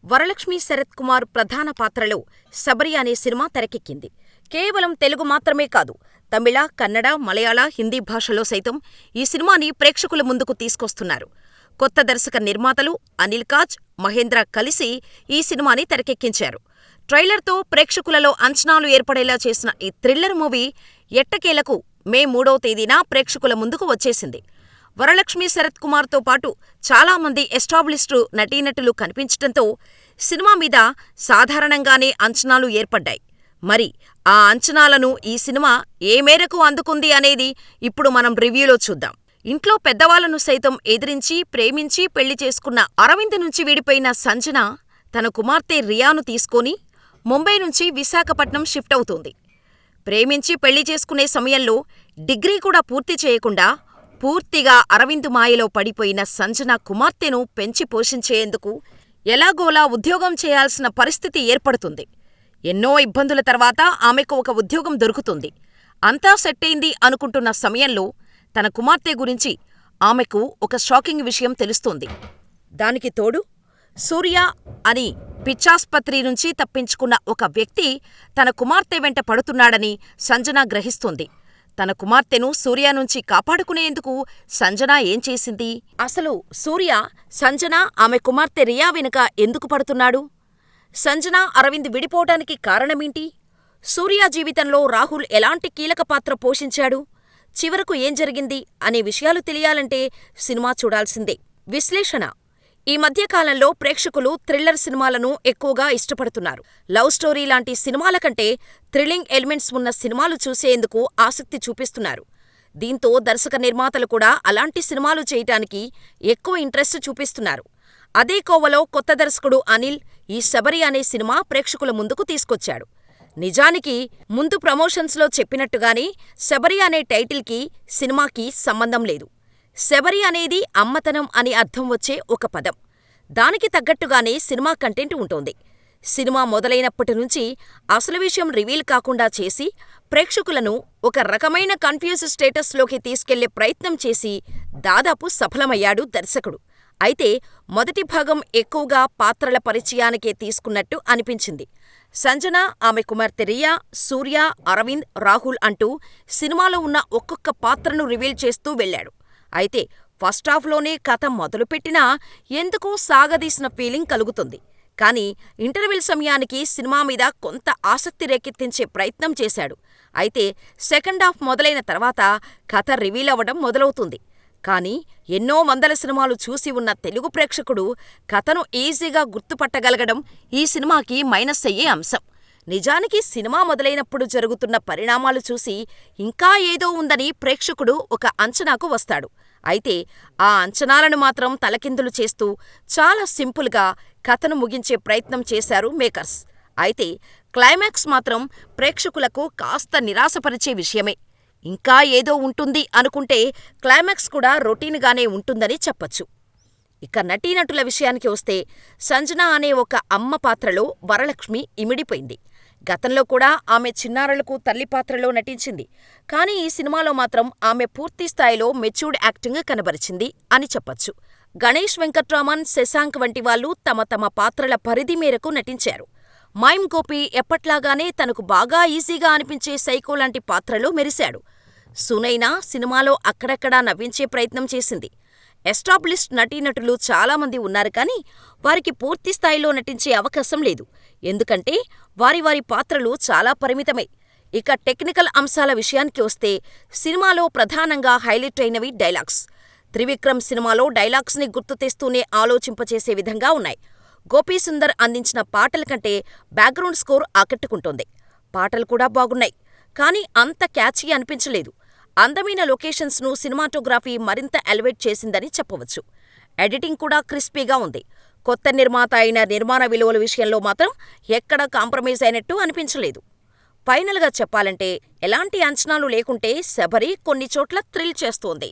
వరలక్ష్మి శరత్ కుమార్ ప్రధాన పాత్రలో 'శబరి' అనే సినిమా తెరకెక్కింది. కేవలం తెలుగు మాత్రమే కాదు, తమిళ, కన్నడ, మలయాళ, హిందీ భాషలో సైతం ఈ సినిమాని ప్రేక్షకుల ముందుకు తీసుకొస్తున్నారు. కొత్త దర్శక నిర్మాతలు అనిల్ కాజ్, మహేంద్ర కలిసి ఈ సినిమాని తెరకెక్కించారు. ట్రైలర్తో ప్రేక్షకులలో అంచనాలు ఏర్పడేలా చేసిన ఈ థ్రిల్లర్ మూవీ ఎట్టకేలకు మే 3వ తేదీన ప్రేక్షకుల ముందుకు వచ్చేసింది. వరలక్ష్మి శరత్ కుమార్తో పాటు చాలామంది ఎస్టాబ్లిష్డ్ నటీనటులు కనిపించటంతో సినిమా మీద సాధారణంగానే అంచనాలు ఏర్పడ్డాయి. మరి ఆ అంచనాలను ఈ సినిమా ఏ మేరకు అందుకుంది అనేది ఇప్పుడు మనం రివ్యూలో చూద్దాం. ఇంట్లో పెద్దవాళ్లను సైతం ఎదిరించి, ప్రేమించి పెళ్లి చేసుకున్న అరవింద్ నుంచి విడిపోయిన సంజన తన కుమార్తె రియాను తీసుకొని ముంబై నుంచి విశాఖపట్నం షిఫ్ట్ అవుతోంది. ప్రేమించి పెళ్లి చేసుకునే సమయంలో డిగ్రీ కూడా పూర్తి చేయకుండా పూర్తిగా అరవింద్ మాయలో పడిపోయిన సంజన కుమార్తెను పెంచి పోషించేందుకు ఎలాగోలా ఉద్యోగం చేయాల్సిన పరిస్థితి ఏర్పడుతుంది. ఎన్నో ఇబ్బందుల తర్వాత ఆమెకు ఒక ఉద్యోగం దొరుకుతుంది. అంతా సెట్టయింది అనుకుంటున్న సమయంలో తన కుమార్తె గురించి ఆమెకు ఒక షాకింగ్ విషయం తెలుస్తోంది. దానికి తోడు సూర్య అని పిచ్చాస్పత్రి నుంచి తప్పించుకున్న ఒక వ్యక్తి తన కుమార్తె వెంట పడుతున్నాడని సంజన గ్రహిస్తోంది. తన కుమార్తెను సూర్య నుంచి కాపాడుకునేందుకు సంజన ఏం చేసింది? అసలు సూర్య సంజన, ఆమె కుమార్తె రియా వెనుక ఎందుకు పడుతున్నాడు? సంజన, అరవింద్ విడిపోవటానికి కారణమేంటి? సూర్య జీవితంలో రాహుల్ ఎలాంటి కీలక పాత్ర పోషించాడు? చివరకు ఏం జరిగింది అనే విషయాలు తెలియాలంటే సినిమా చూడాల్సిందే. విశ్లేషణ: ఈ మధ్యకాలంలో ప్రేక్షకులు థ్రిల్లర్ సినిమాలను ఎక్కువగా ఇష్టపడుతున్నారు. లవ్ స్టోరీ లాంటి సినిమాల కంటే థ్రిల్లింగ్ ఎలిమెంట్స్ ఉన్న సినిమాలు చూసేందుకు ఆసక్తి చూపిస్తున్నారు. దీంతో దర్శక నిర్మాతలు కూడా అలాంటి సినిమాలు చేయటానికి ఎక్కువ ఇంట్రెస్ట్ చూపిస్తున్నారు. అదే కోవలో కొత్త దర్శకుడు అనిల్ ఈ 'శబరి' అనే సినిమా ప్రేక్షకుల ముందుకు తీసుకొచ్చాడు. నిజానికి ముందు ప్రమోషన్స్లో చెప్పినట్టుగానే 'శబరి' అనే టైటిల్కి సినిమాకి సంబంధం లేదు. శబరి అనేది అమ్మతనం అని అర్థం వచ్చే ఒక పదం. దానికి తగ్గట్టుగానే సినిమా కంటెంట్ ఉంటోంది. సినిమా మొదలైనప్పటి నుంచి అసలు విషయం రివీల్ కాకుండా చేసి ప్రేక్షకులను ఒక రకమైన కన్ఫ్యూజ్ స్టేటస్లోకి తీసుకెళ్లే ప్రయత్నం చేసి దాదాపు సఫలమయ్యాడు దర్శకుడు. అయితే మొదటి భాగం ఎక్కువగా పాత్రల పరిచయానికే తీసుకున్నట్టు అనిపించింది. సంజన, ఆమె కుమార్తె రియా, సూర్య, అరవింద్, రాహుల్ అంటూ సినిమాలో ఉన్న ఒక్కొక్క పాత్రను రివీల్ చేస్తూ వెళ్ళాడు. అయితే ఫస్టాఫ్లోనే కథ మొదలుపెట్టినా ఎందుకో సాగదీసిన ఫీలింగ్ కలుగుతుంది. కానీ ఇంటర్వెల్ సమయానికి సినిమా మీద కొంత ఆసక్తి రేకెత్తించే ప్రయత్నం చేశాడు. అయితే సెకండాఫ్ మొదలైన తర్వాత కథ రివీల్ అవ్వడం మొదలవుతుంది. కానీ ఎన్నో వందల సినిమాలు చూసి ఉన్న తెలుగు ప్రేక్షకుడు కథను ఈజీగా గుర్తుపట్టగలగడం ఈ సినిమాకి మైనస్ అయ్యే అంశం. నిజానికి సినిమా మొదలైనప్పుడు జరుగుతున్న పరిణామాలు చూసి ఇంకా ఏదో ఉందని ప్రేక్షకుడు ఒక అంచనాకు వస్తాడు. అయితే ఆ అంచనాలను మాత్రం తలకిందులు చేస్తూ చాలా సింపుల్గా కథను ముగించే ప్రయత్నం చేశారు మేకర్స్. అయితే క్లైమాక్స్ మాత్రం ప్రేక్షకులకు కాస్త నిరాశపరిచే విషయమే. ఇంకా ఏదో ఉంటుంది అనుకుంటే క్లైమాక్స్ కూడా రొటీన్గానే ఉంటుందని చెప్పొచ్చు. ఇక నటీనటుల విషయానికి వస్తే సంజన అనే ఒక అమ్మ పాత్రలో వరలక్ష్మి ఇమిడిపోయింది. గతంలో కూడా ఆమె చిన్నారులకు తల్లి పాత్రలో నటించింది. కానీ ఈ సినిమాలో మాత్రం ఆమె పూర్తి స్థాయిలో మెచ్యూర్డ్ యాక్టింగ్ కనబరిచింది అని చెప్పొచ్చు. గణేష్ వెంకట్రామన్, శశాంక్ వంటి వాళ్ళు తమ తమ పాత్రల పరిధి మేరకు నటించారు. మైమ్ గోపి ఎప్పట్లాగానే తనకు బాగా ఈజీగా అనిపించే సైకో లాంటి పాత్రలో మెరిశాడు. సునైనా సినిమాలో అక్కడక్కడా నవ్వించే ప్రయత్నం చేసింది. ఎస్టాబ్లిష్డ్ నటీనటులు చాలామంది ఉన్నారు కానీ వారికి పూర్తి స్థాయిలో నటించే అవకాశం లేదు. ఎందుకంటే వారి వారి పాత్రలు చాలా పరిమితమే. ఇక టెక్నికల్ అంశాల విషయానికి వస్తే సినిమాలో ప్రధానంగా హైలైట్ అయినవి డైలాగ్స్. త్రివిక్రమ్ సినిమాలో డైలాగ్స్ని గుర్తు తెస్తూనే ఆలోచింపచేసే విధంగా ఉన్నాయి. గోపీసుందర్ అందించిన పాటల కంటే బ్యాక్గ్రౌండ్ స్కోర్ ఆకట్టుకుంటోంది. పాటలు కూడా బాగున్నాయి, కానీ అంత క్యాచీ అనిపించలేదు. అందమైన లొకేషన్స్ను సినిమాటోగ్రఫీ మరింత ఎలివేట్ చేసిందని చెప్పవచ్చు. ఎడిటింగ్ కూడా క్రిస్పీగా ఉంది. కొత్త నిర్మాత అయిన నిర్మాణ విలువల విషయంలో మాత్రం ఎక్కడా కాంప్రమైజ్ అయినట్టు అనిపించలేదు. ఫైనల్గా చెప్పాలంటే ఎలాంటి అంచనాలు లేకుంటే 'శబరి' కొన్ని చోట్ల థ్రిల్ చేస్తోంది.